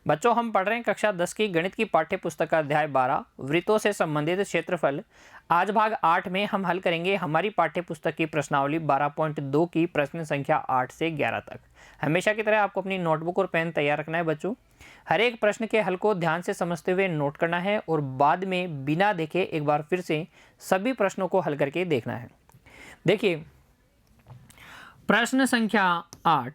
बच्चों हम पढ़ रहे हैं कक्षा 10 की गणित की पाठ्य पुस्तक का अध्याय 12 वृत्तों से संबंधित क्षेत्रफल। आज भाग 8 में हम हल करेंगे हमारी पाठ्य पुस्तक की प्रश्नावली 12.2 की प्रश्न संख्या 8 से 11 तक। हमेशा की तरह आपको अपनी नोटबुक और पेन तैयार रखना है बच्चों। हर एक प्रश्न के हल को ध्यान से समझते हुए नोट करना है और बाद में बिना देखे एक बार फिर से सभी प्रश्नों को हल करके देखना है। देखिए प्रश्न संख्या 8,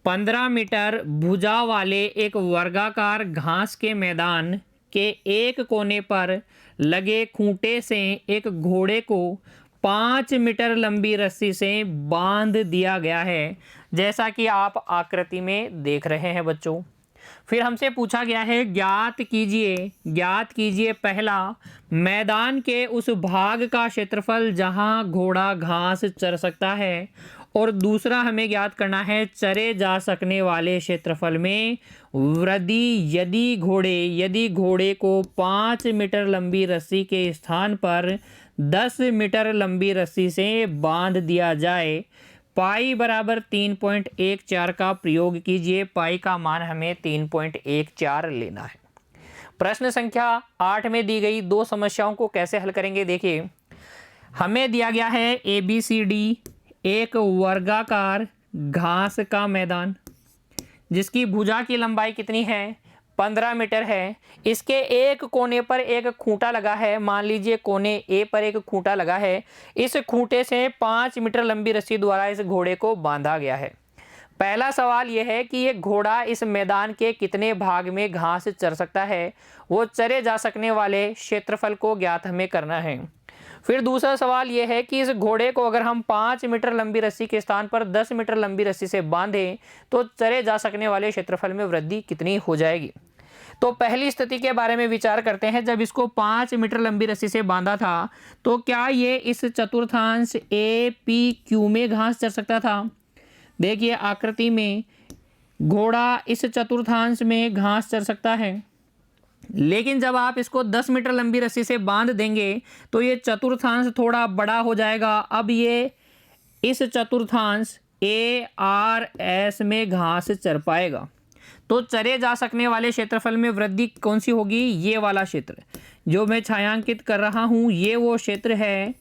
15 मीटर भुजा वाले एक वर्गाकार घास के मैदान के एक कोने पर लगे खूंटे से एक घोड़े को 5 मीटर लंबी रस्सी से बांध दिया गया है, जैसा कि आप आकृति में देख रहे हैं बच्चों। फिर हमसे पूछा गया है ज्ञात कीजिए पहला, मैदान के उस भाग का क्षेत्रफल जहां घोड़ा घास चर सकता है, और दूसरा हमें ज्ञात करना है चरे जा सकने वाले क्षेत्रफल में वृद्धि यदि घोड़े को 5 मीटर लंबी रस्सी के स्थान पर 10 मीटर लंबी रस्सी से बांध दिया जाए। पाई बराबर 3.14 का प्रयोग कीजिए। पाई का मान हमें 3.14 लेना है। प्रश्न संख्या 8 में दी गई दो समस्याओं को कैसे हल करेंगे देखिए। हमें दिया गया है ABCD एक वर्गाकार घास का मैदान जिसकी भुजा की लंबाई कितनी है 15 मीटर है। इसके एक कोने पर एक खूंटा लगा है, मान लीजिए कोने ए पर एक खूंटा लगा है। इस खूंटे से 5 मीटर लंबी रस्सी द्वारा इस घोड़े को बांधा गया है। पहला सवाल यह है कि ये घोड़ा इस मैदान के कितने भाग में घास चर सकता है, वो चरे जा सकने वाले क्षेत्रफल को ज्ञात हमें करना है। फिर दूसरा सवाल यह है कि इस घोड़े को अगर हम 5 मीटर लंबी रस्सी के स्थान पर 10 मीटर लंबी रस्सी से बांधें तो चरे जा सकने वाले क्षेत्रफल में वृद्धि कितनी हो जाएगी। तो पहली स्थिति के बारे में विचार करते हैं। जब इसको 5 मीटर लंबी रस्सी से बांधा था तो क्या ये इस चतुर्थांश APQ में घास चर सकता था। देखिए आकृति में घोड़ा इस चतुर्थांश में घास चर सकता है, लेकिन जब आप इसको 10 मीटर लंबी रस्सी से बांध देंगे तो ये चतुर्थांश थोड़ा बड़ा हो जाएगा। अब ये इस चतुर्थांश ARS में घास चर पाएगा। तो चरे जा सकने वाले क्षेत्रफल में वृद्धि कौन सी होगी, ये वाला क्षेत्र जो मैं छायांकित कर रहा हूँ, ये वो क्षेत्र है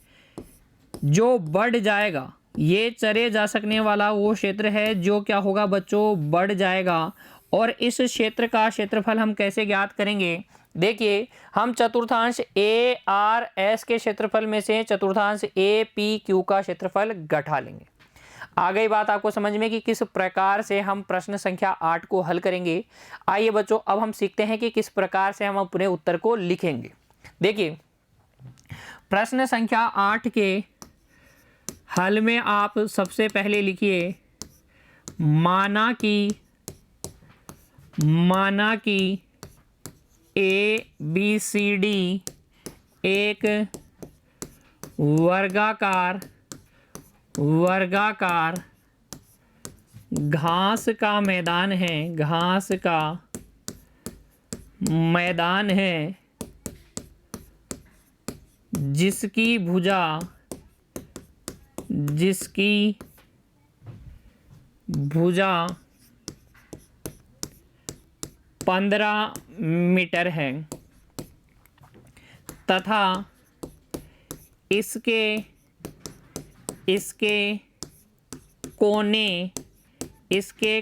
जो बढ़ जाएगा। ये चरे जा सकने वाला वो क्षेत्र है जो क्या होगा बच्चों, बढ़ जाएगा। और इस क्षेत्र का क्षेत्रफल हम कैसे ज्ञात करेंगे। देखिए हम चतुर्थांश ARS के क्षेत्रफल में से चतुर्थांश APQ का क्षेत्रफल घटा लेंगे। आ गई बात आपको समझ में कि किस प्रकार से हम प्रश्न संख्या 8 को हल करेंगे। आइए बच्चों अब हम सीखते हैं कि किस प्रकार से हम अपने उत्तर को लिखेंगे। देखिए प्रश्न संख्या 8 के हल में आप सबसे पहले लिखिए माना कि ABCD एक वर्गाकार घास का मैदान है, जिसकी भुजा 15 मीटर है तथा इसके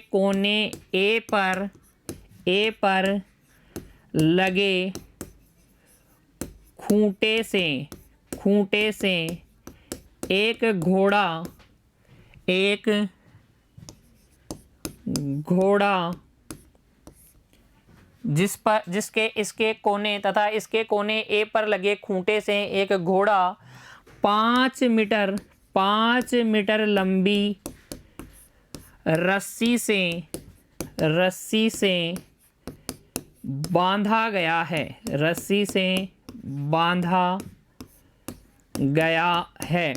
कोने ए पर लगे खूंटे से एक घोड़ा जिसके इसके कोने तथा इसके कोने ए पर लगे खूंटे से एक घोड़ा 5 मीटर लंबी रस्सी से बांधा गया है।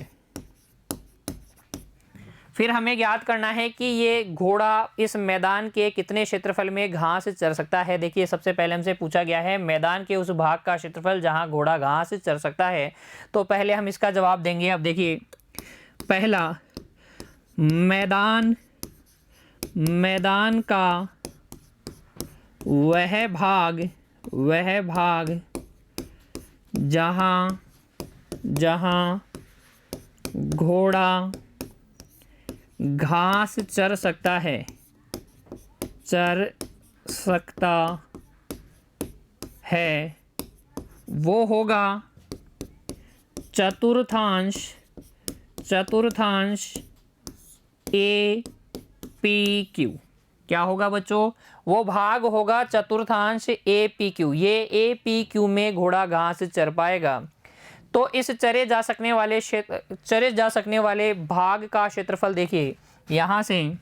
फिर हमें ज्ञात करना है कि ये घोड़ा इस मैदान के कितने क्षेत्रफल में घास चर सकता है। देखिए सबसे पहले हमसे पूछा गया है मैदान के उस भाग का क्षेत्रफल जहां घोड़ा घास चर सकता है, तो पहले हम इसका जवाब देंगे। अब देखिए पहला मैदान का वह भाग जहाँ जहाँ घोड़ा घास चर सकता है वो होगा चतुर्थांश APQ। क्या होगा बच्चों? वो भाग होगा चतुर्थांश APQ। ये APQ में घोड़ा घास चर पाएगा। तो इस चरे जा सकने वाले भाग का क्षेत्रफल देखिए, यहाँ से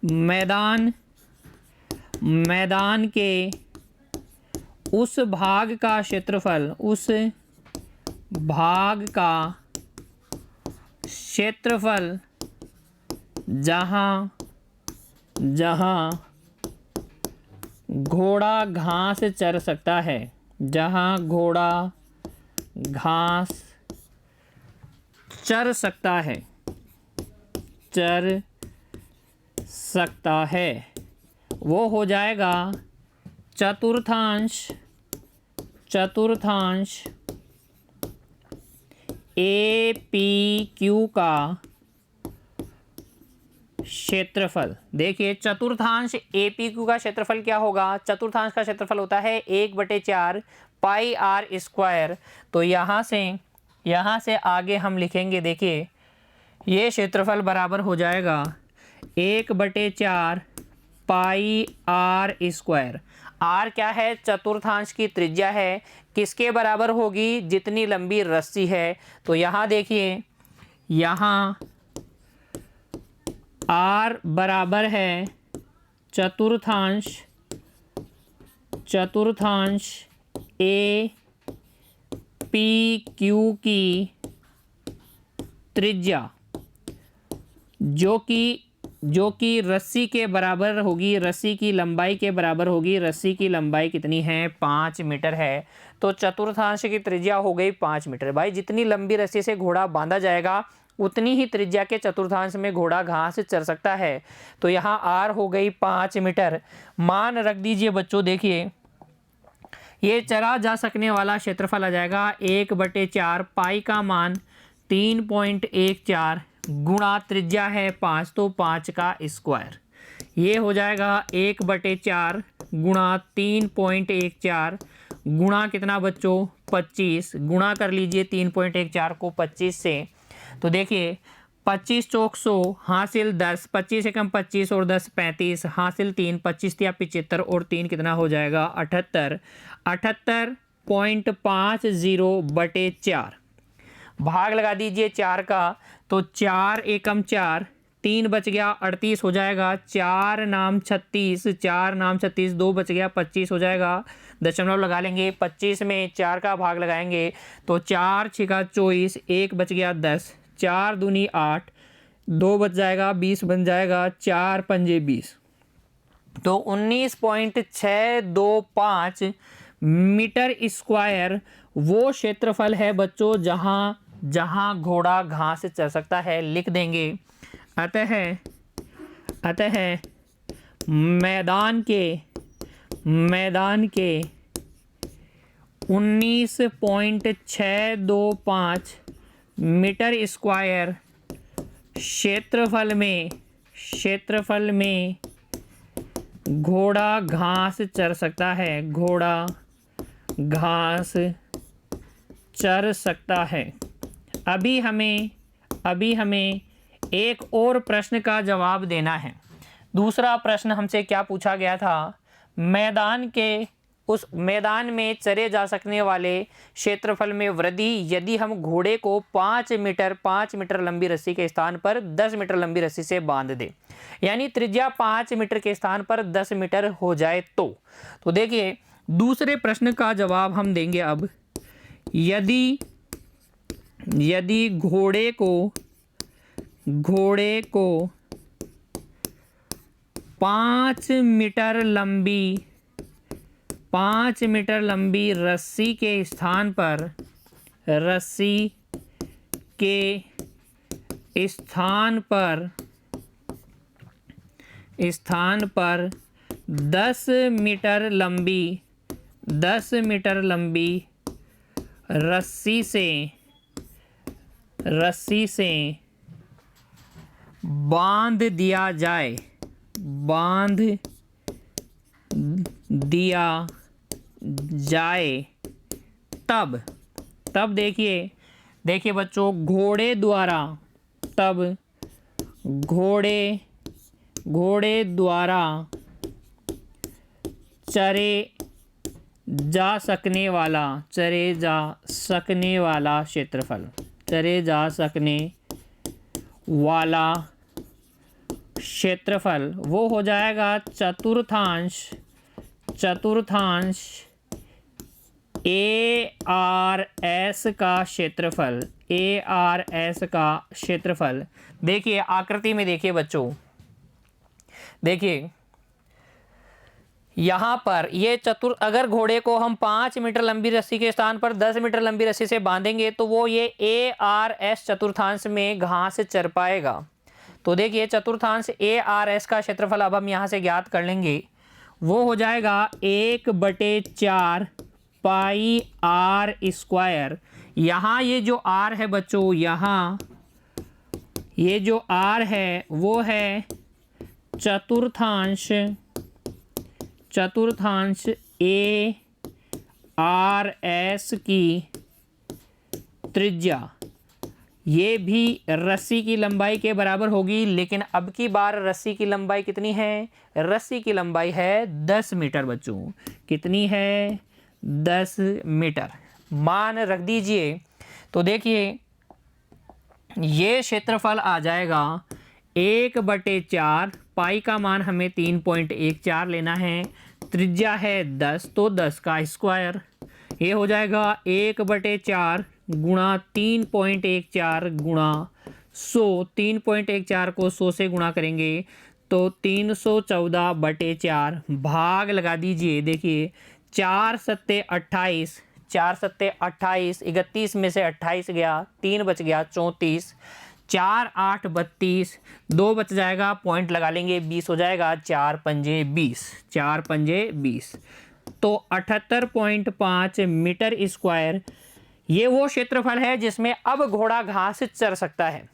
मैदान के उस भाग का क्षेत्रफल जहाँ घोड़ा घास चर सकता है, जहाँ घोड़ा घास चर सकता है वो हो जाएगा चतुर्थांश APQ का क्षेत्रफल। देखिए चतुर्थांश APQ का क्षेत्रफल क्या होगा? चतुर्थांश का क्षेत्रफल होता है 1/4 पाई r स्क्वायर। तो यहाँ से आगे हम लिखेंगे, देखिए ये क्षेत्रफल बराबर हो जाएगा 1/4 पाई r स्क्वायर। r क्या है? चतुर्थांश की त्रिज्या है। किसके बराबर होगी? जितनी लंबी रस्सी है। तो यहाँ देखिए, यहाँ r बराबर है चतुर्थांश APQ की त्रिज्या, जो कि रस्सी के बराबर होगी, रस्सी की लंबाई के बराबर होगी। रस्सी की लंबाई कितनी है? 5 मीटर है। तो चतुर्थांश की त्रिज्या हो गई 5 मीटर। भाई जितनी लंबी रस्सी से घोड़ा बांधा जाएगा उतनी ही त्रिज्या के चतुर्थांश में घोड़ा घास चर सकता है। तो यहाँ r हो गई 5 मीटर। मान रख दीजिए बच्चों, देखिए ये चरा जा सकने वाला क्षेत्रफल आ जाएगा 1/4 पाई का मान 3.14 गुणा त्रिज्या है 5, तो 5 का स्क्वायर। ये हो जाएगा 1/4 गुणा 3.14 गुणा कितना बच्चों? 25। गुणा कर लीजिए 3.14 को 25 से। तो देखिए 25 चौक 100 हासिल 10, 25 एकम 25 और 10 35 हासिल 3, 25 या 75 और 3 कितना हो जाएगा? 78। 78.50/4 भाग लगा दीजिए 4 का। तो 4 एकम 4, 3 बच गया 38 हो जाएगा। 4 नाम 36, 4 नाम 36, 2 बच गया 25 हो जाएगा। दशमलव लगा लेंगे, 25 में 4 का भाग लगाएंगे तो 4 6 24, 1 बच गया 10, 4 दूनी 8, 2 बच जाएगा 20 बन जाएगा, 4 पंजे 20। तो 19.625 मीटर स्क्वायर वो क्षेत्रफल है बच्चों जहां घोड़ा घास चर सकता है। लिख देंगे अतः मैदान के 19.625 मीटर स्क्वायर क्षेत्रफल में घोड़ा घास चर सकता है। घोड़ा घास चर सकता है। अभी हमें एक और प्रश्न का जवाब देना है। दूसरा प्रश्न हमसे क्या पूछा गया था? मैदान में चरे जा सकने वाले क्षेत्रफल में वृद्धि यदि हम घोड़े को 5 मीटर लंबी रस्सी के स्थान पर 10 मीटर लंबी रस्सी से बांध दे, यानी त्रिज्या 5 मीटर के स्थान पर 10 मीटर हो जाए तो देखिए दूसरे प्रश्न का जवाब हम देंगे। अब यदि घोड़े को 5 मीटर लंबी रस्सी के स्थान पर 10 मीटर लंबी रस्सी से बांध दिया जाए तब देखिए बच्चों, घोड़े द्वारा चरे जा सकने वाला क्षेत्रफल वो हो जाएगा चतुर्थांश ARS का क्षेत्रफल। देखिए आकृति में देखिए बच्चों, देखिए यहाँ पर ये अगर घोड़े को हम 5 मीटर लंबी रस्सी के स्थान पर 10 मीटर लंबी रस्सी से बांधेंगे तो वो ये ARS चतुर्थांश में घास चर पाएगा। तो देखिए चतुर्थांश ARS का क्षेत्रफल अब हम यहाँ से ज्ञात कर लेंगे, वो हो जाएगा 1/4 पाई R स्क्वायर। यहाँ ये जो R है बच्चों, यहाँ ये जो R है वो है चतुर्थांश ARS की त्रिज्या। ये भी रस्सी की लंबाई के बराबर होगी, लेकिन अब की बार रस्सी की लंबाई कितनी है? रस्सी की लंबाई है 10 मीटर बच्चों। कितनी है? 10 मीटर मान रख दीजिए। तो देखिए ये क्षेत्रफल आ जाएगा 1/4, पाई का मान हमें 3.14 लेना है, त्रिज्या है 10 तो 10 का स्क्वायर। ये हो जाएगा 1/4 गुणा 3.14 गुणा 100। 3.14 को 100 से गुणा करेंगे तो 314/4 भाग लगा दीजिए। देखिए 4 सत्ते 28, 4 सत्ते 28, 31 में से 28 गया, 3 बच गया 34, 4 8 32, 2 बच जाएगा, पॉइंट लगा लेंगे, 20 हो जाएगा, 4 पंजे 20, 4 पंजे 20। तो 78.5 मीटर स्क्वायर ये वो क्षेत्रफल है जिसमें अब घोड़ा घास चर सकता है।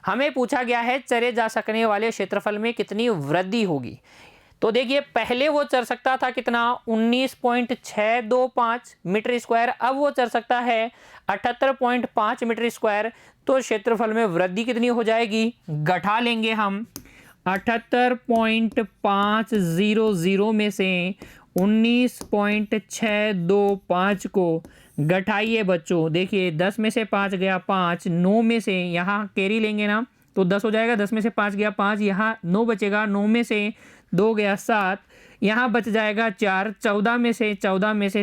हमें पूछा गया है चरे जा सकने वाले क्षेत्रफल में कितनी वृद्धि होगी। तो देखिए पहले वो चर सकता था कितना? 19.625 मीटर स्क्वायर, अब वो चर सकता है 78.5 मीटर स्क्वायर। तो क्षेत्रफल में वृद्धि कितनी हो जाएगी? घटा लेंगे हम 78.500 में से 19.625 को घटाइए बच्चों। देखिए 10 में से 5 गया 5, 9 में से यहाँ कैरी लेंगे ना तो 10 हो जाएगा, 10 में से 5 गया 5, यहाँ 9 बचेगा, 9 में से 2 गया 7, यहाँ बच जाएगा 4, 14 में से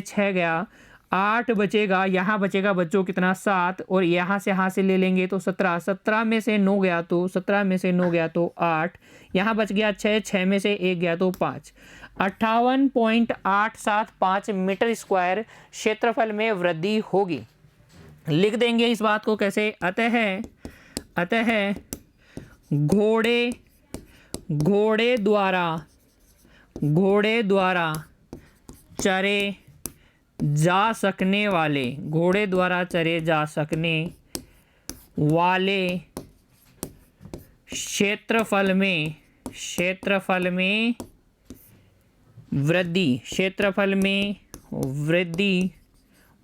6 गया 8 बचेगा, यहाँ बचेगा बच्चों कितना? 7, और यहाँ से ले लेंगे तो 17, 17 में से 9 गया तो 17 में से 9 गया तो 8, यहाँ बच गया 6, 6 में से 1 गया तो 5। 58.875 मीटर स्क्वायर क्षेत्रफल में वृद्धि होगी। लिख देंगे इस बात को कैसे? अतः घोड़े द्वारा चरे जा सकने वाले क्षेत्रफल में वृद्धि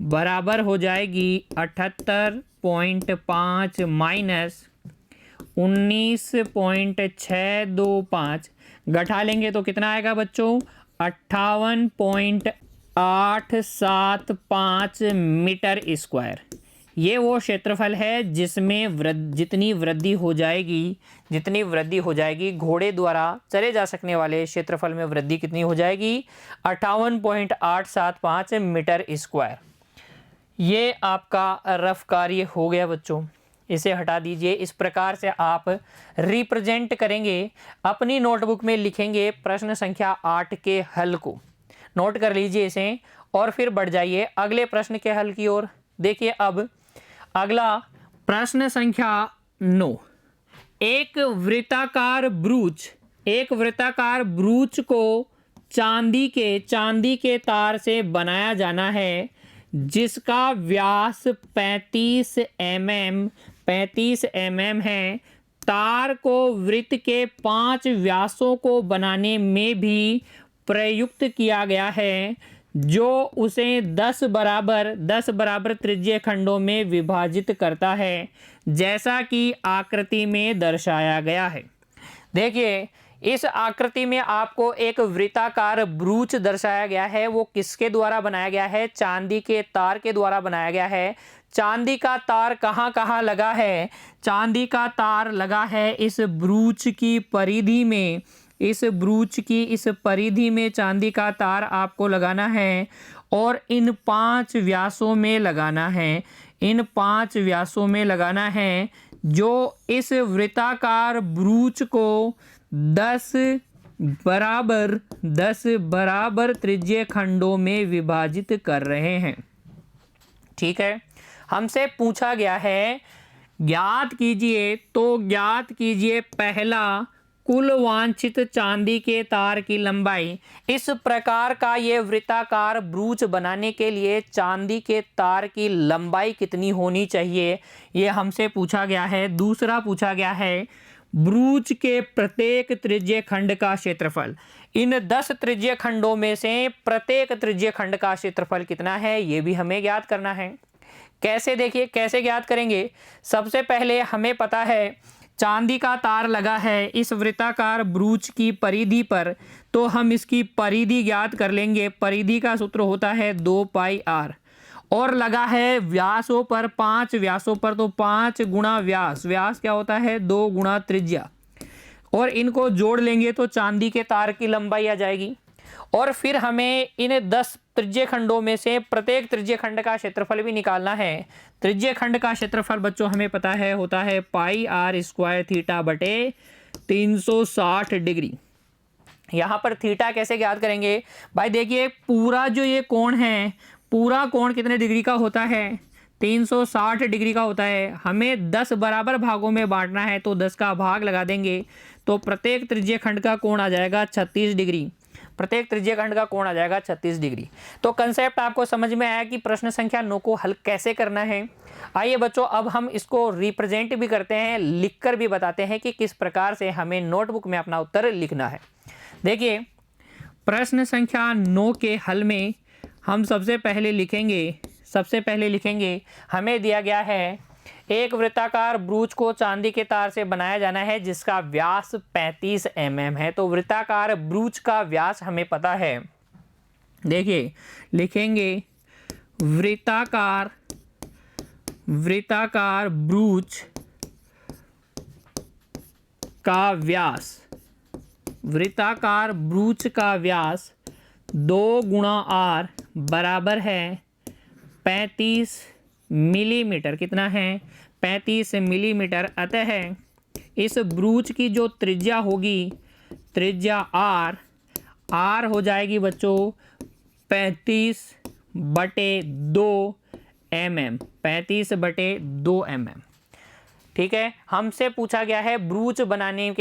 बराबर हो जाएगी 78.5 माइनस 19.625। घटा लेंगे तो कितना आएगा बच्चों? 58.875 मीटर स्क्वायर। ये वो क्षेत्रफल है जिसमें जितनी वृद्धि हो जाएगी घोड़े द्वारा चले जा सकने वाले क्षेत्रफल में वृद्धि कितनी हो जाएगी? 58.875 मीटर स्क्वायर। ये आपका रफ कार्य हो गया बच्चों, इसे हटा दीजिए। इस प्रकार से आप रिप्रेजेंट करेंगे, अपनी नोटबुक में लिखेंगे प्रश्न संख्या 8 के हल को। नोट कर लीजिए इसे और फिर बढ़ जाइए अगले प्रश्न के हल की ओर। देखिए अब अगला प्रश्न संख्या 9। एक वृत्ताकार ब्रूच को चांदी के तार से बनाया जाना है जिसका व्यास 35 mm है। तार को वृत्त के 5 व्यासों को बनाने में भी प्रयुक्त किया गया है, जो उसे 10 बराबर त्रिज्यीय खंडों में विभाजित करता है, जैसा कि आकृति में दर्शाया गया है। देखिए, इस आकृति में आपको एक वृत्ताकार ब्रूच दर्शाया गया है। वो किसके द्वारा बनाया गया है? चांदी के तार के द्वारा बनाया गया है। चांदी का तार कहाँ कहाँ लगा है? चांदी का तार लगा है इस ब्रूच की परिधि में। इस ब्रूच की इस परिधि में चांदी का तार आपको लगाना है और इन 5 व्यासों में लगाना है। इन 5 व्यासों में लगाना है, जो इस वृत्ताकार ब्रूच को 10 बराबर त्रिज्यीय खंडों में विभाजित कर रहे हैं। ठीक है, हमसे पूछा गया है ज्ञात कीजिए, तो ज्ञात कीजिए पहला कुल वांछित चांदी के तार की लंबाई। इस प्रकार का ये वृत्ताकार ब्रूच बनाने के लिए चांदी के तार की लंबाई कितनी होनी चाहिए, ये हमसे पूछा गया है। दूसरा पूछा गया है ब्रूच के प्रत्येक त्रिज्यीय खंड का क्षेत्रफल। इन 10 त्रिज्यीय खंडों में से प्रत्येक त्रिज्यीय खंड का क्षेत्रफल कितना है, ये भी हमें ज्ञात करना है। कैसे? देखिए कैसे ज्ञात करेंगे। सबसे पहले हमें पता है चांदी का तार लगा है इस वृत्ताकार ब्रूच की परिधि पर, तो हम इसकी परिधि ज्ञात कर लेंगे। परिधि का सूत्र होता है 2πr। और लगा है व्यासों पर, 5 व्यासों पर, तो 5 गुणा व्यास। व्यास क्या होता है? 2 गुणा त्रिज्या। और इनको जोड़ लेंगे तो चांदी के तार की लंबाई आ जाएगी। और फिर हमें इन 10 त्रिज्यीय खंडों में से प्रत्येक त्रिज्यीय खंड का क्षेत्रफल भी निकालना है। त्रिज्यीय खंड का क्षेत्रफल बच्चों हमें पता है होता है πr² थीटा बटे 360 डिग्री। यहाँ पर थीटा कैसे ज्ञात करेंगे भाई? देखिए पूरा जो ये कोण है, पूरा कोण कितने डिग्री का होता है? 360 डिग्री का होता है। हमें 10 बराबर भागों में बांटना है, तो 10 का भाग लगा देंगे तो प्रत्येक त्रिज्यीय खंड का कोण आ जाएगा 36 डिग्री। प्रत्येक त्रिज्यीय खंड का कोण आ जाएगा 36 डिग्री। तो कंसेप्ट आपको समझ में आया कि प्रश्न संख्या 9 को हल कैसे करना है। आइए बच्चों, अब हम इसको रिप्रेजेंट भी करते हैं, लिखकर भी बताते हैं कि किस प्रकार से हमें नोटबुक में अपना उत्तर लिखना है। देखिए, प्रश्न संख्या 9 के हल में हम सबसे पहले लिखेंगे हमें दिया गया है एक वृत्ताकार ब्रूच को चांदी के तार से बनाया जाना है जिसका व्यास 35 mm है। तो वृत्ताकार ब्रूच का व्यास हमें पता है। देखिए लिखेंगे वृत्ताकार ब्रूच का व्यास, वृत्ताकार ब्रूच का व्यास 2 गुणा r बराबर है 35 मिलीमीटर। कितना है? 35 मिलीमीटर। अतः इस ब्रूच की जो त्रिज्या होगी, त्रिज्या r हो जाएगी बच्चों 35/2 mm। 35/2 mm। ठीक है, हमसे पूछा गया है ब्रूच बनाने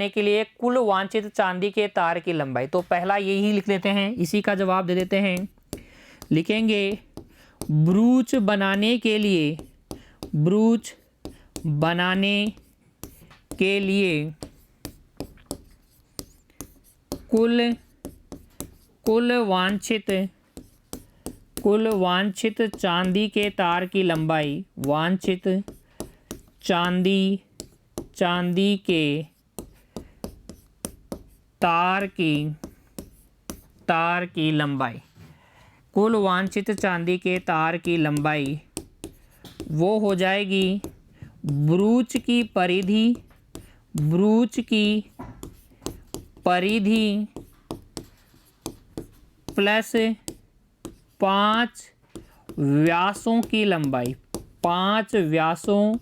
के लिए कुल वांछित चांदी के तार की लंबाई। तो पहला यही लिख लेते हैं, इसी का जवाब दे देते हैं। लिखेंगे ब्रूच बनाने के लिए कुल वांछित चांदी के तार की लंबाई, वांछित चांदी के तार की लंबाई, कुल वांछित चांदी के तार की लंबाई वो हो जाएगी ब्रूच की परिधि प्लस 5 व्यासों की लंबाई, 5 व्यासों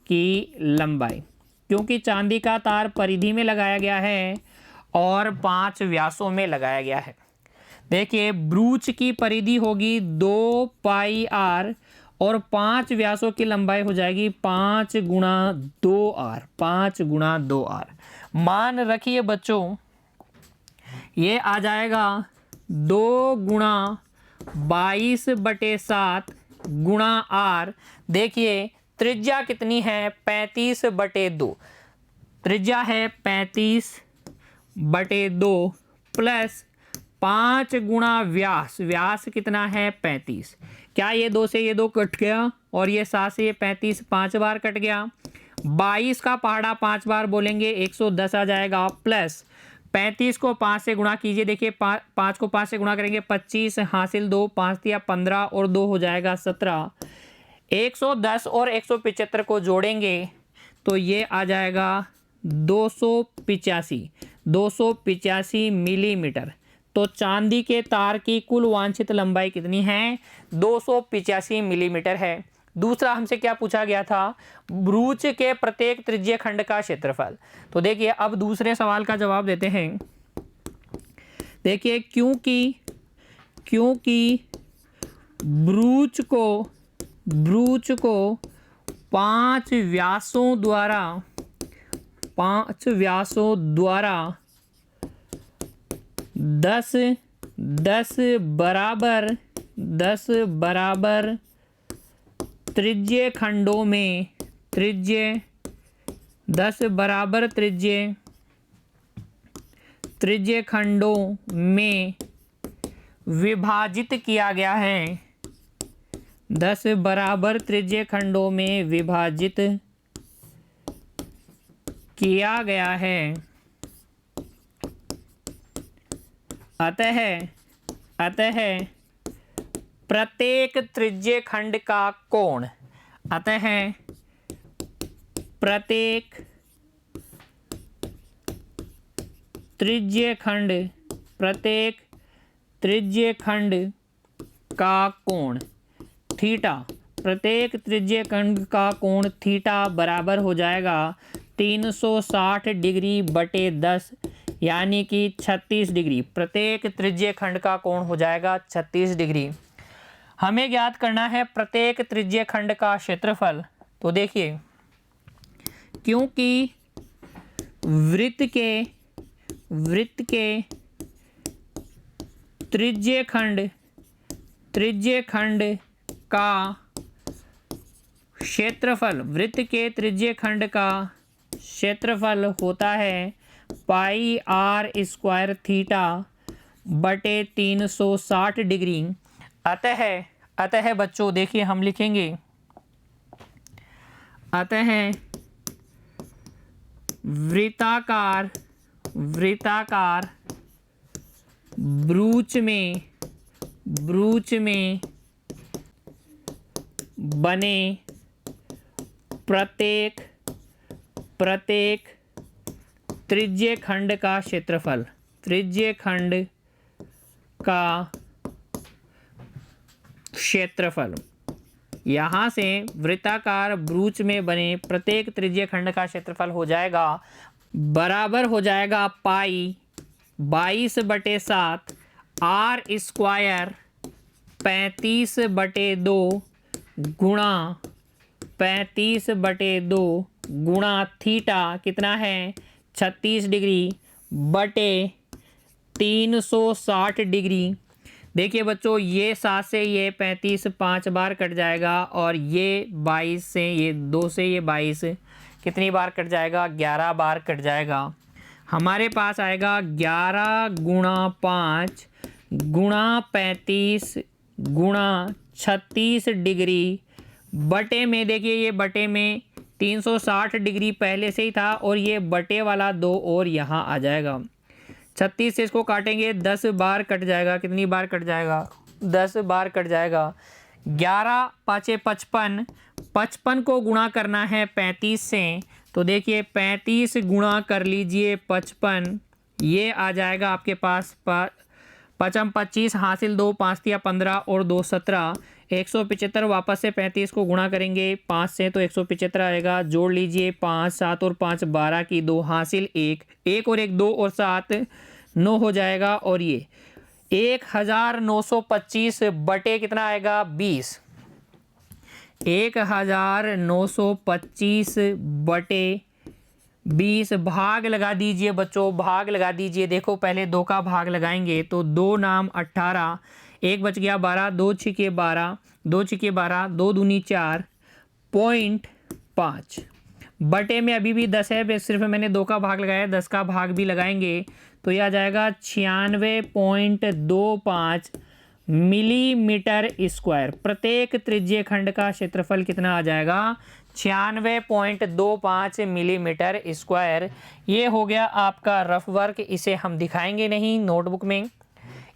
की लंबाई। क्योंकि चांदी का तार परिधि में लगाया गया है और 5 व्यासों में लगाया गया है। देखिए ब्रूच की परिधि होगी 2πr और 5 व्यासों की लंबाई हो जाएगी 5 गुणा 2r। मान रखिए बच्चों, ये आ जाएगा 2 गुणा 22/7 गुणा r। देखिए त्रिज्या कितनी है, 35/2। त्रिज्या है 35/2 प्लस 5 गुणा व्यास। व्यास कितना है 35। क्या ये 2 से ये 2 कट गया और ये 7 से ये 35 5 बार कट गया। 22 का पहाड़ा 5 बार बोलेंगे 110 आ जाएगा, प्लस 35 को 5 से गुणा कीजिए। देखिए 5 को 5 से गुणा करेंगे 25 हासिल 2, 5 दिया 15 और 2 हो जाएगा 17। 110 और 175 को जोड़ेंगे तो ये आ जाएगा 285 मिलीमीटर। तो चांदी के तार की कुल वांछित लंबाई कितनी है, 285 मिलीमीटर है। दूसरा हमसे क्या पूछा गया था, ब्रूच के प्रत्येक त्रिज्य खंड का क्षेत्रफल। तो देखिए अब दूसरे सवाल का जवाब देते हैं। देखिए क्योंकि ब्रूच को 5 व्यासों द्वारा 10 बराबर त्रिज्य खंडों में 10 बराबर त्रिज्य खंडों में विभाजित किया गया है। 10 बराबर त्रिज्य खंडों में विभाजित किया गया है। अतः प्रत्येक त्रिज्य खंड का कोण, प्रत्येक त्रिज्य खंड का कोण थीटा, प्रत्येक त्रिज्य खंड का कोण थीटा बराबर हो जाएगा 360 डिग्री बटे 10 यानी कि 36 डिग्री। प्रत्येक त्रिज्य खंड का कोण हो जाएगा 36 डिग्री। हमें ज्ञात करना है प्रत्येक त्रिज्य खंड का क्षेत्रफल। तो देखिए क्योंकि वृत्त के त्रिज्य खंड का क्षेत्रफल, वृत्त के त्रिज्य खंड का क्षेत्रफल होता है पाई आर स्क्वायर थीटा बटे 360 डिग्री। अतः बच्चों देखिए हम लिखेंगे, अतः वृत्ताकार ब्रूच में बने प्रत्येक त्रिज्य खंड का क्षेत्रफल, यहाँ से वृत्ताकार ब्रूच में बने प्रत्येक त्रिज्य खंड का क्षेत्रफल हो जाएगा, बराबर हो जाएगा पाई 22/7 आर स्क्वायर 35/2 गुणा 35/2 गुणा थीटा कितना है 36 डिग्री बटे 360 डिग्री। देखिए बच्चों ये 7 से ये 35 5 बार कट जाएगा और ये 22 से ये 2 से ये 22 कितनी बार कट जाएगा, 11 बार कट जाएगा। हमारे पास आएगा 11 गुणा 5 गुणा 35 गुणा 36 डिग्री बटे में, देखिए ये बटे में 360 डिग्री पहले से ही था और ये बटे वाला 2 और यहाँ आ जाएगा। 36 से इसको काटेंगे 10 बार कट जाएगा, कितनी बार कट जाएगा 10 बार कट जाएगा। 11 पाँचे 55, 55 को गुणा करना है 35 से, तो देखिए 35 गुणा कर लीजिए 55, ये आ जाएगा आपके पास 55 25 हासिल 2 5 दिया 15 और 2 17, 175 वापस से 35 को गुणा करेंगे 5 से तो 175 आएगा, जोड़ लीजिए 5 7 और 5 12 की 2 हासिल 1 और 1 2 और 7 9 हो जाएगा और ये 1925 बटे कितना आएगा 20, 1925 बटे 20 भाग लगा दीजिए बच्चों, भाग लगा दीजिए। देखो पहले 2 का भाग लगाएंगे तो 2 नाम 18, 1 बच गया 12, 2 छिके 12, 2 छिके 12, 2 दूनी 4, 0.5 बटे में अभी भी 10 है, सिर्फ मैंने 2 का भाग लगाया, 10 का भाग भी लगाएंगे तो यह आ जाएगा 96.25 मिलीमीटर स्क्वायर। प्रत्येक त्रिज्यीय खंड का क्षेत्रफल कितना आ जाएगा? 96.25 मिलीमीटर स्क्वायर। ये हो गया आपका रफ वर्क, इसे हम दिखाएंगे नहीं नोटबुक में।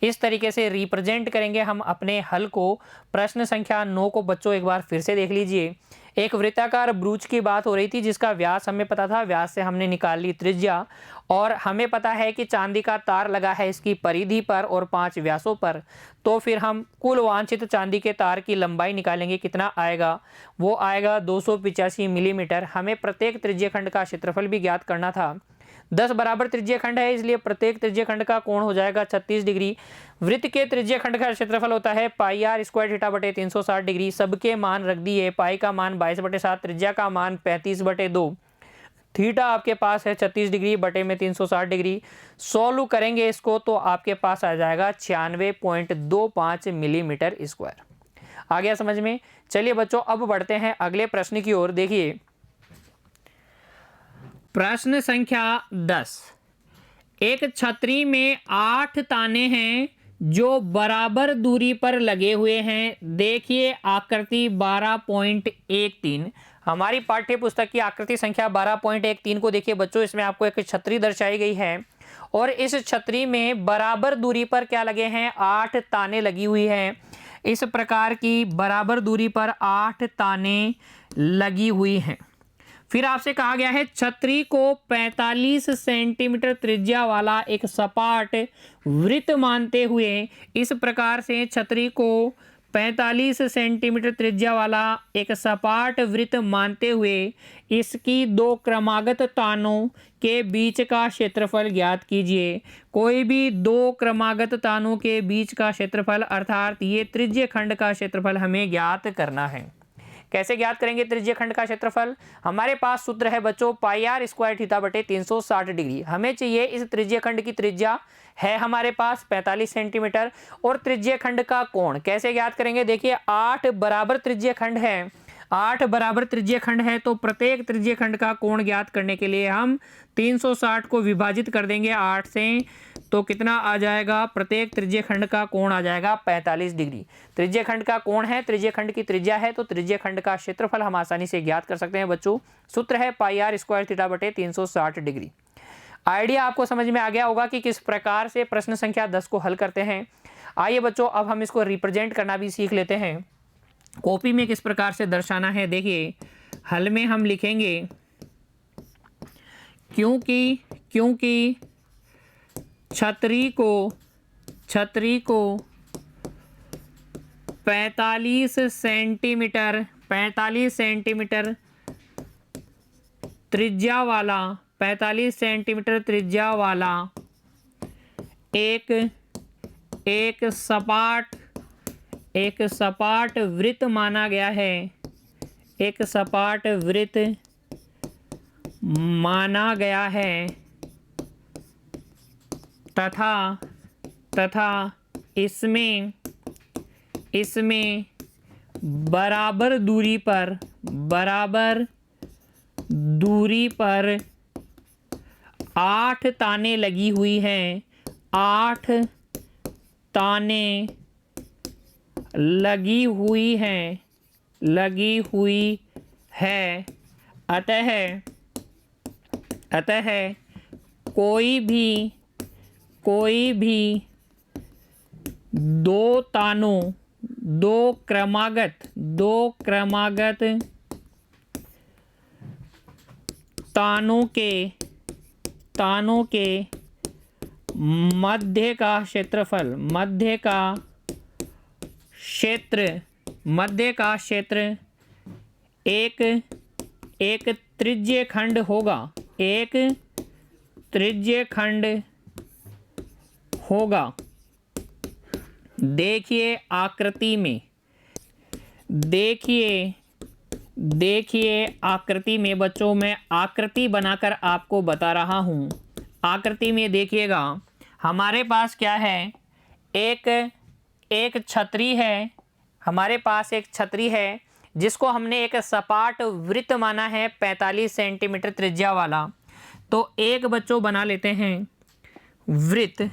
इस तरीके से रिप्रेजेंट करेंगे हम अपने हल को। प्रश्न संख्या 9 को बच्चों एक बार फिर से देख लीजिए। एक वृत्ताकार ब्रूच की बात हो रही थी जिसका व्यास हमें पता था, व्यास से हमने निकाल ली त्रिज्या, और हमें पता है कि चांदी का तार लगा है इसकी परिधि पर और 5 व्यासों पर। तो फिर हम कुल वांछित चांदी के तार की लंबाई निकालेंगे, कितना आएगा? वो आएगा 285 मिलीमीटर। हमें प्रत्येक त्रिज्यीय खंड का क्षेत्रफल भी ज्ञात करना था। 10 बराबर त्रिज्यीय खंड है, इसलिए प्रत्येक त्रिज्यीय खंड का कोण हो जाएगा 36 डिग्री। वृत्त के त्रिज्यीय खंड का क्षेत्रफल होता है पाई आर स्क्वायर थीटा बटे 360 डिग्री। सबके मान रख दिए, पाई का मान 22/7, त्रिज्या का मान 35/2, थीटा आपके पास है 36 डिग्री बटे में 360 डिग्री। सॉल्व करेंगे इसको तो आपके पास आ जाएगा 96.25 मिलीमीटर स्क्वायर। आ गया समझ में? चलिए बच्चों अब बढ़ते हैं अगले प्रश्न की ओर। देखिए प्रश्न संख्या 10। एक छतरी में 8 ताने हैं जो बराबर दूरी पर लगे हुए हैं। देखिए आकृति 12.13। हमारी पाठ्य पुस्तक की आकृति संख्या 12.13 को देखिए बच्चों। इसमें आपको एक छतरी दर्शाई गई है और इस छतरी में बराबर दूरी पर क्या लगे हैं? 8 ताने लगी हुई हैं। इस प्रकार की बराबर दूरी पर 8 ताने लगी हुई हैं। फिर आपसे कहा गया है छतरी को 45 सेंटीमीटर त्रिज्या वाला एक सपाट वृत्त मानते हुए, इस प्रकार से छतरी को 45 सेंटीमीटर त्रिज्या वाला एक सपाट वृत्त मानते हुए इसकी 2 क्रमागत तानों के बीच का क्षेत्रफल ज्ञात कीजिए। कोई भी 2 क्रमागत तानों के बीच का क्षेत्रफल अर्थात ये त्रिज्यीय खंड का क्षेत्रफल हमें ज्ञात करना है। कैसे ज्ञात करेंगे त्रिज्यीय खंड का क्षेत्रफल? हमारे पास सूत्र है बच्चों पाई आर स्क्वायर थीटा बटे 360 डिग्री। हमें चाहिए इस त्रिज्यीय खंड की त्रिज्या है हमारे पास 45 सेंटीमीटर और त्रिज्यीय खंड का कोण कैसे ज्ञात करेंगे? देखिए 8 बराबर त्रिज्यीय खंड है, 8 बराबर त्रिज्यीय खंड है तो प्रत्येक त्रिज्यीय खंड का कोण ज्ञात करने के लिए हम 360 को विभाजित कर देंगे 8 से, तो कितना आ जाएगा? प्रत्येक त्रिज्यीय खंड का कोण आ जाएगा 45 डिग्री। त्रिज्यीय खंड का कोण है, त्रिज्यीय खंड की त्रिज्या है, तो त्रिज्यीय खंड का क्षेत्रफल हम आसानी से ज्ञात कर सकते हैं बच्चों। सूत्र है पाई आर स्क्वायर थीटा बटे 360 डिग्री। आइडिया आपको समझ में आ गया होगा कि किस प्रकार से प्रश्न संख्या 10 को हल करते हैं। आइए बच्चों अब हम इसको रिप्रेजेंट करना भी सीख लेते हैं। कॉपी में किस प्रकार से दर्शाना है देखिए। हल में हम लिखेंगे क्योंकि छतरी को 45 सेंटीमीटर त्रिज्या वाला 45 सेंटीमीटर त्रिज्या वाला एक सपाट वृत्त माना गया है, एक सपाट वृत्त माना गया है तथा इसमें बराबर दूरी पर 8 ताने लगी हुई हैं, 8 ताने लगी हुई है। अतः कोई भी 2 क्रमागत तानों के मध्य का क्षेत्र एक त्रिज्यीय खंड होगा। देखिए आकृति में, देखिए आकृति में बच्चों, मैं आकृति बनाकर आपको बता रहा हूँ। आकृति में देखिएगा, हमारे पास क्या है, एक छतरी है। हमारे पास एक छतरी है जिसको हमने एक सपाट वृत्त माना है 45 सेंटीमीटर त्रिज्या वाला। तो एक बच्चों बना लेते हैं वृत्त,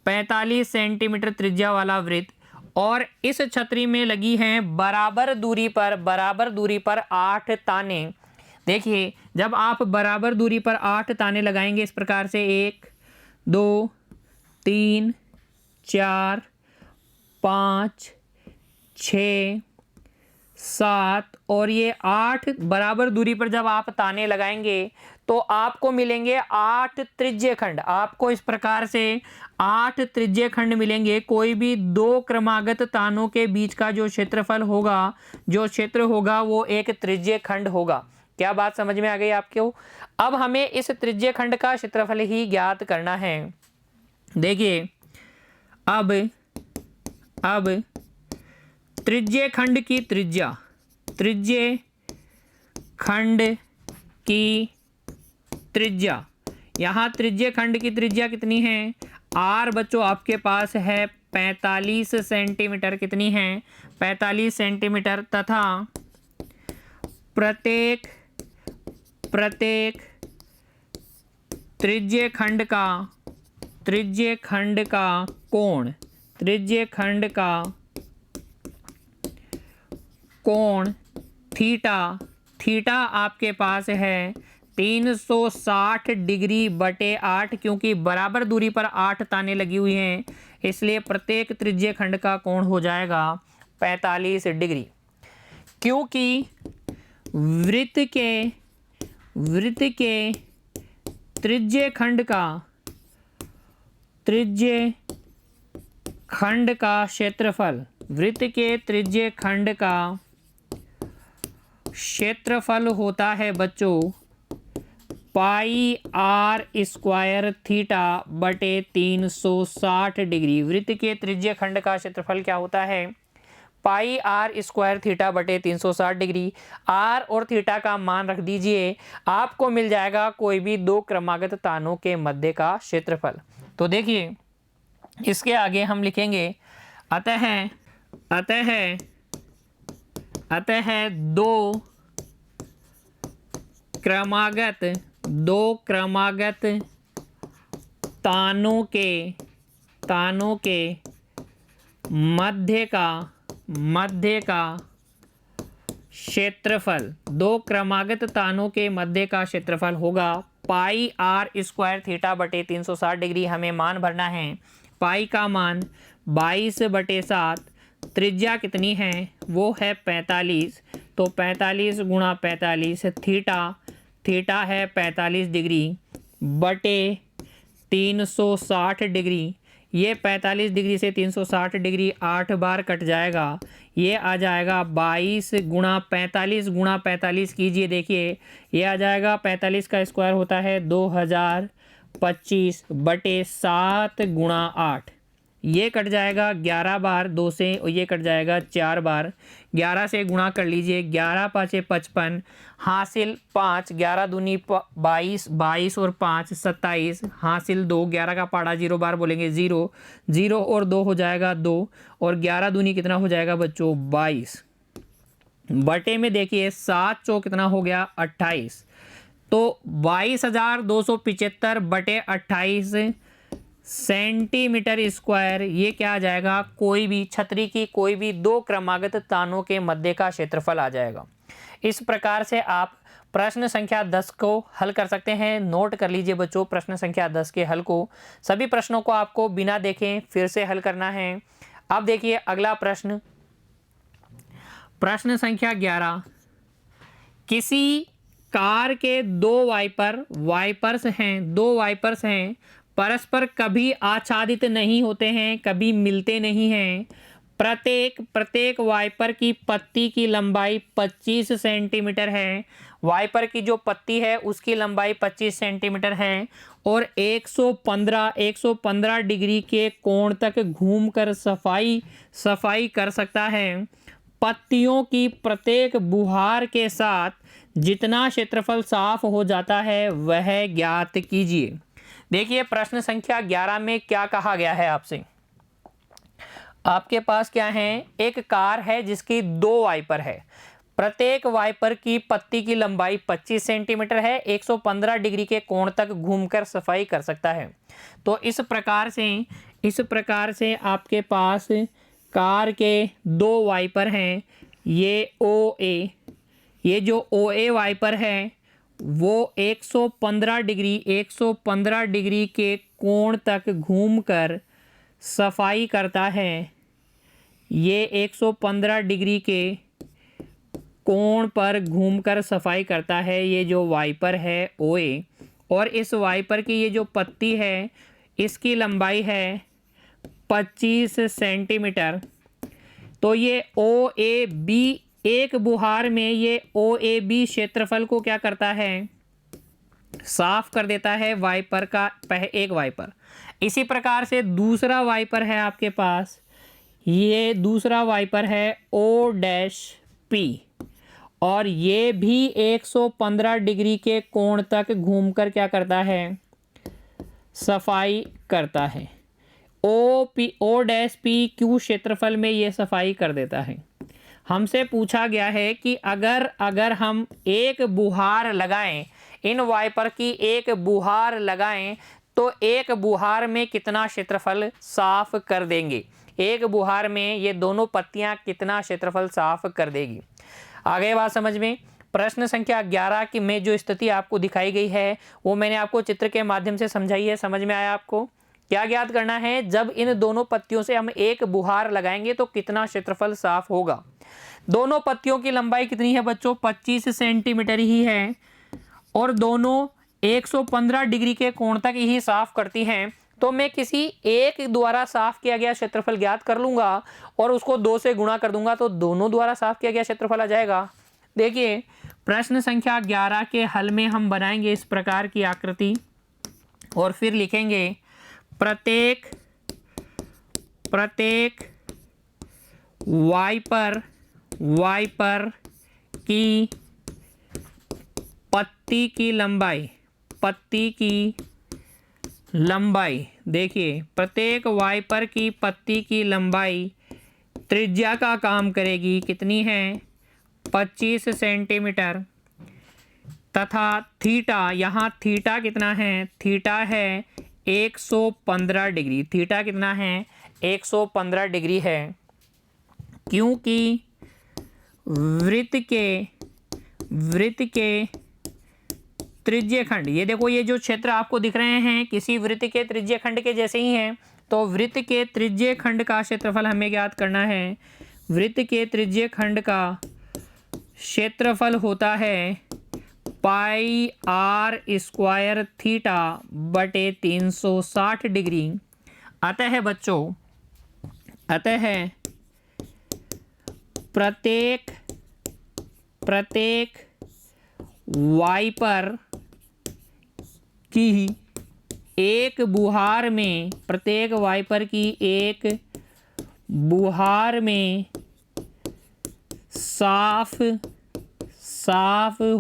45 सेंटीमीटर त्रिज्या वाला वृत्त, और इस छतरी में लगी हैं बराबर दूरी पर 8 ताने। देखिए जब आप बराबर दूरी पर 8 ताने लगाएंगे इस प्रकार से 1 2 3 4 5 6 7 और ये 8 बराबर दूरी पर जब आप ताने लगाएंगे तो आपको मिलेंगे 8 त्रिज्य खंड। आपको इस प्रकार से 8 त्रिज्य खंड मिलेंगे। कोई भी दो क्रमागत तानों के बीच का जो क्षेत्रफल होगा, जो क्षेत्र होगा, वो एक त्रिज्य खंड होगा। क्या बात समझ में आ गई आपको? अब हमें इस त्रिज्य खंड का क्षेत्रफल ही ज्ञात करना है। देखिए अब त्रिज्य खंड की त्रिज्या, त्रिज्य खंड की त्रिज्या, यहाँ त्रिज्य खंड की त्रिज्या कितनी है? आर बच्चों आपके पास है 45 सेंटीमीटर। कितनी है? 45 सेंटीमीटर। तथा प्रत्येक त्रिज्य खंड का कोण, त्रिज्य खंड का कोण थीटा आपके पास है 360 डिग्री बटे 8। क्योंकि बराबर दूरी पर 8 ताने लगी हुई हैं, इसलिए प्रत्येक त्रिज्य खंड का कोण हो जाएगा 45 डिग्री। क्योंकि वृत्त के त्रिज्य खंड का क्षेत्रफल, वृत्त के त्रिज्य खंड का क्षेत्रफल होता है बच्चों पाई आर स्क्वायर थीटा बटे 360 डिग्री। वृत्त के त्रिज्य खंड का क्षेत्रफल क्या होता है? पाई आर स्क्वायर थीटा बटे 360 डिग्री। आर और थीटा का मान रख दीजिए, आपको मिल जाएगा कोई भी दो क्रमागत तानों के मध्य का क्षेत्रफल। तो देखिए इसके आगे हम लिखेंगे अतः दो क्रमागत तानों के मध्य का क्षेत्रफल, दो क्रमागत तानों के मध्य का क्षेत्रफल होगा पाई आर स्क्वायर थीटा बटे 360 डिग्री। हमें मान भरना है। पाई का मान 22/7, त्रिज्या कितनी है? वो है 45। तो 45 गुणा 45, थीटा है 45 डिग्री बटे 360 डिग्री। ये 45 डिग्री से 360 डिग्री 8 बार कट जाएगा। ये आ जाएगा 22 गुणा 45 कीजिए। देखिए ये आ जाएगा 45 का स्क्वायर होता है 2025 बटे 7 गुणा 8। ये कट जाएगा 11 बार 2 से, और ये कट जाएगा 4 बार। 11 से गुणा कर लीजिए, 11 5 55, हासिल 5, 11 दूनी 22, 22 और 5 27, हासिल 2, 11 का पाड़ा 0 बार बोलेंगे 0, 0 और 2 हो जाएगा 2, और 11 दूनी कितना हो जाएगा बच्चों? 22 बटे में देखिए 7 चौक कितना हो गया? 28। तो 22,275 बटे 28 सेंटीमीटर स्क्वायर। ये क्या आ जाएगा? कोई भी छतरी की कोई भी दो क्रमागत तानों के मध्य का क्षेत्रफल आ जाएगा। इस प्रकार से आप प्रश्न संख्या 10 को हल कर सकते हैं। नोट कर लीजिए बच्चों प्रश्न संख्या 10 के हल को। सभी प्रश्नों को आपको बिना देखे फिर से हल करना है। अब देखिए अगला प्रश्न, प्रश्न संख्या 11। किसी कार के दो वाइपर्स हैं, परस्पर कभी आच्छादित नहीं होते हैं, कभी मिलते नहीं हैं। प्रत्येक वाइपर की पत्ती की लंबाई 25 सेंटीमीटर है। वाइपर की जो पत्ती है उसकी लंबाई 25 सेंटीमीटर है और 115 डिग्री के कोण तक घूमकर सफाई कर सकता है। पत्तियों की प्रत्येक बुहार के साथ जितना क्षेत्रफल साफ हो जाता है वह ज्ञात कीजिए। देखिए प्रश्न संख्या 11 में क्या कहा गया है आपसे। आपके पास क्या है, एक कार है जिसकी 2 वाइपर है। प्रत्येक वाइपर की पत्ती की लंबाई 25 सेंटीमीटर है, 115 डिग्री के कोण तक घूमकर सफाई कर सकता है। तो इस प्रकार से आपके पास कार के 2 वाइपर हैं। ये ये जो OA वाइपर है वो 115 डिग्री के कोण तक घूमकर सफाई करता है। ये 115 डिग्री के कोण पर घूमकर सफाई करता है, ये जो वाइपर है OA। और इस वाइपर की ये जो पत्ती है इसकी लंबाई है 25 सेंटीमीटर। तो ये OAB एक बुहार में ये OAB क्षेत्रफल को क्या करता है, साफ कर देता है वाइपर का एक वाइपर। इसी प्रकार से दूसरा वाइपर है आपके पास, ये दूसरा वाइपर है O' और ये भी 115 डिग्री के कोण तक घूमकर क्या करता है, सफाई करता है। O' क्यू क्षेत्रफल में ये सफाई कर देता है। हमसे पूछा गया है कि अगर हम एक बुहार लगाएं, इन वाइपर की एक बुहार लगाएं तो एक बुहार में कितना क्षेत्रफल साफ कर देंगे। एक बुहार में ये दोनों पत्तियां कितना क्षेत्रफल साफ कर देगी। आगे बात समझ में। प्रश्न संख्या 11 की में जो स्थिति आपको दिखाई गई है वो मैंने आपको चित्र के माध्यम से समझाई है। समझ में आया आपको? क्या ज्ञात करना है, जब इन दोनों पत्तियों से हम एक बुहार लगाएंगे तो कितना क्षेत्रफल साफ होगा। दोनों पत्तियों की लंबाई कितनी है बच्चों, 25 सेंटीमीटर ही है और दोनों 115 डिग्री के कोण तक ही साफ करती हैं। तो मैं किसी एक द्वारा साफ किया गया क्षेत्रफल ज्ञात कर लूंगा और उसको 2 से गुणा कर दूंगा तो दोनों द्वारा साफ किया गया क्षेत्रफल आ जाएगा। देखिए प्रश्न संख्या 11 के हल में हम बनाएंगे इस प्रकार की आकृति और फिर लिखेंगे प्रत्येक वाइपर की पत्ती की लंबाई देखिए प्रत्येक वाइपर की पत्ती की लंबाई त्रिज्या का काम करेगी, कितनी है, 25 सेंटीमीटर। तथा थीटा, यहाँ थीटा कितना है, थीटा है 115 डिग्री। थीटा कितना है, 115 डिग्री है। क्योंकि वृत्त के त्रिज्य खंड, ये देखो ये जो क्षेत्र आपको दिख रहे हैं किसी वृत्त के त्रिज्य खंड के जैसे ही हैं। तो वृत्त के त्रिज्य खंड का क्षेत्रफल हमें ज्ञात करना है। वृत्त के त्रिज्य खंड का क्षेत्रफल होता है पाई r स्क्वायर थीटा बटे 360 डिग्री। अतः बच्चों, प्रत्येक वाइपर की एक बुहार में, प्रत्येक वाइपर की एक बुहार में साफ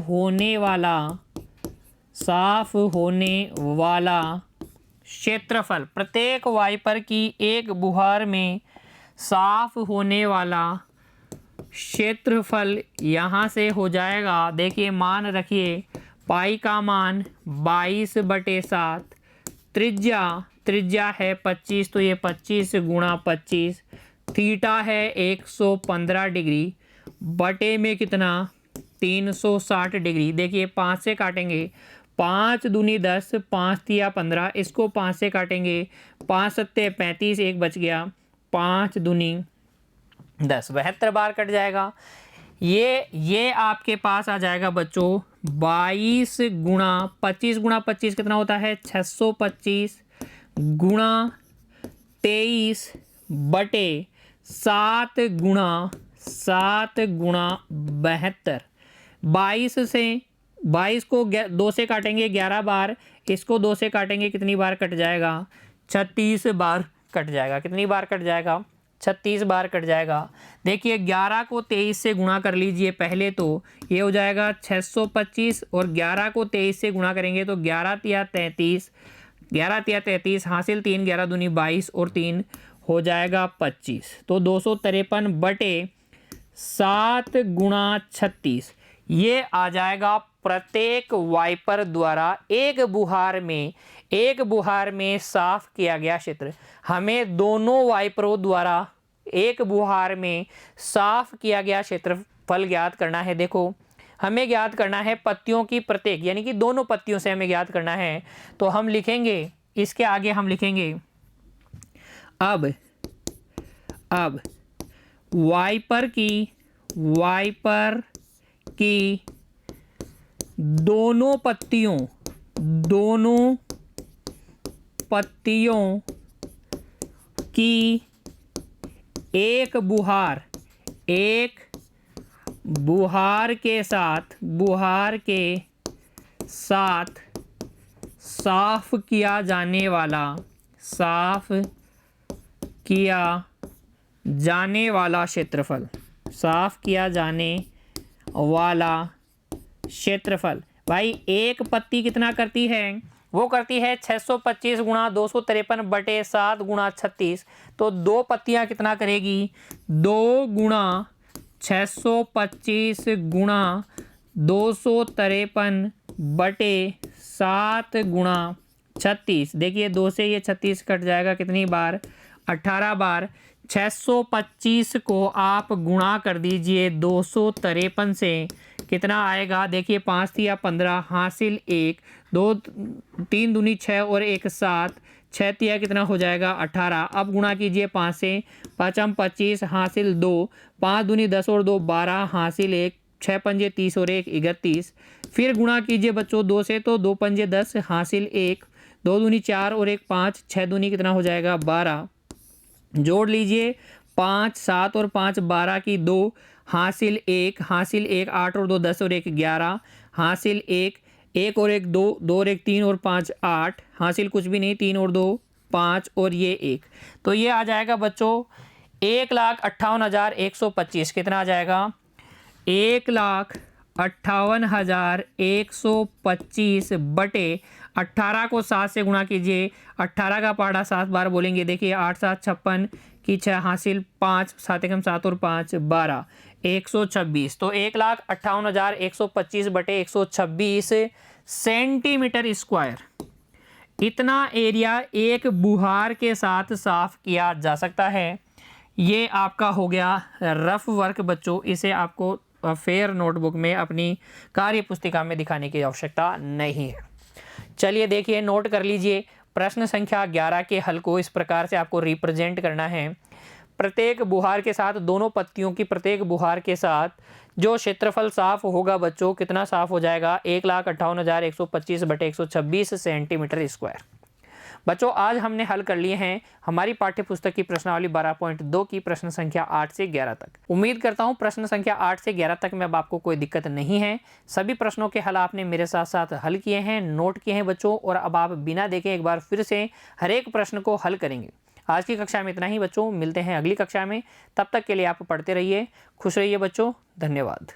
होने वाला क्षेत्रफल, प्रत्येक वाइपर की एक बुहार में साफ होने वाला क्षेत्रफल यहाँ से हो जाएगा। देखिए मान रखिए पाई का मान 22/7, त्रिज्या है 25 तो ये 25 गुणा 25, थीटा है 115 डिग्री बटे में कितना 360 डिग्री। देखिए 5 से काटेंगे, 5 दूनी 10, 5 तिया 15, इसको 5 से काटेंगे, 5 सत्ते 35, एक बच गया, 5 दूनी 10, 72 बार कट जाएगा। ये आपके पास आ जाएगा बच्चों 22 गुणा 25 कितना होता है 625 गुणा 23 बटे 7 गुणा 72। 22 को 2 से काटेंगे 11 बार, इसको 2 से काटेंगे कितनी बार कट जाएगा 36 बार कट जाएगा। कितनी बार कट जाएगा 36 बार कट जाएगा। देखिए 11 को 23 से गुणा कर लीजिए पहले, तो ये हो जाएगा 625 और 11 को 23 से गुणा करेंगे तो 11 तिया 33, 11 तिया 33 हासिल 3, 11 दूनी 22 और 3 हो जाएगा 25। तो 253 बटे 7 गुणा 36 ये आ जाएगा प्रत्येक वाइपर द्वारा एक बुहार में साफ किया गया क्षेत्र। हमें दोनों वाइपरों द्वारा एक बुहार में साफ किया गया क्षेत्रफल ज्ञात करना है। देखो हमें ज्ञात करना है पत्तियों की प्रत्येक, यानी कि दोनों पत्तियों से हमें ज्ञात करना है। तो हम लिखेंगे, इसके आगे हम लिखेंगे अब वाइपर की दोनों पत्तियों की एक बुहार के साथ साफ किया जाने वाला क्षेत्रफल। भाई एक पत्ती कितना करती है, वो करती है 625 गुणा 253 बटे 7 गुणा 36। तो दो पत्तियां कितना करेगी, 2 गुणा 625 गुणा 253 बटे 7 गुणा 36। देखिए 2 से ये 36 कट जाएगा, कितनी बार, 18 बार। 625 को आप गुणा कर दीजिए 253 से, कितना आएगा, देखिए 5 तिया 15 हासिल 1, 2 3 दूनी 6 और 1 7, 6 तिया कितना हो जाएगा 18। अब गुणा कीजिए 5 से, 5 25 हासिल 2, 5 दूनी 10 और 2 12 हासिल 1, 6 पंजे 30 और 1 31। फिर गुणा कीजिए बच्चों 2 से, तो 2 पंजे 10 हासिल 1, 2 दूनी 4 और 1 5, 6 दूनी कितना हो जाएगा 12। जोड़ लीजिए 5 7 और 5 12 की 2 हासिल 1 8 और 2 10 और 1 11 हासिल 1 और 1 2 2 और 1 3 और 5 8 हासिल कुछ भी नहीं, 3 और 2 5 और ये 1। तो ये आ जाएगा बच्चों 1,58,125। कितना आ जाएगा, 1,58,125 बटे 18 को 7 से गुणा कीजिए, 18 का पहाड़ा 7 बार बोलेंगे। देखिए 8 7 56 की 6 हासिल 5 7 एकम 7 और 5 12 126। तो 1,58,125 बटे 126 सेंटीमीटर स्क्वायर, इतना एरिया एक बुहार के साथ साफ किया जा सकता है। ये आपका हो गया रफ वर्क बच्चों, इसे आपको फेयर नोटबुक में अपनी कार्य पुस्तिका में दिखाने की आवश्यकता नहीं है। चलिए देखिए, नोट कर लीजिए। प्रश्न संख्या 11 के हल को इस प्रकार से आपको रिप्रेजेंट करना है। प्रत्येक बुहार के साथ, दोनों पत्तियों की प्रत्येक बुहार के साथ जो क्षेत्रफल साफ होगा बच्चों, कितना साफ हो जाएगा, 1,58,125 बटे 126 सेंटीमीटर स्क्वायर। बच्चों आज हमने हल कर लिए हैं हमारी पाठ्य पुस्तक की प्रश्नावली 12.2 की प्रश्न संख्या 8 से 11 तक। उम्मीद करता हूं प्रश्न संख्या 8 से 11 तक में अब आपको कोई दिक्कत नहीं है। सभी प्रश्नों के हल आपने मेरे साथ साथ हल किए हैं, नोट किए हैं बच्चों, और अब आप बिना देखे एक बार फिर से हर एक प्रश्न को हल करेंगे। आज की कक्षा में इतना ही बच्चों, मिलते हैं अगली कक्षा में। तब तक के लिए आप पढ़ते रहिए, खुश रहिए बच्चों, धन्यवाद।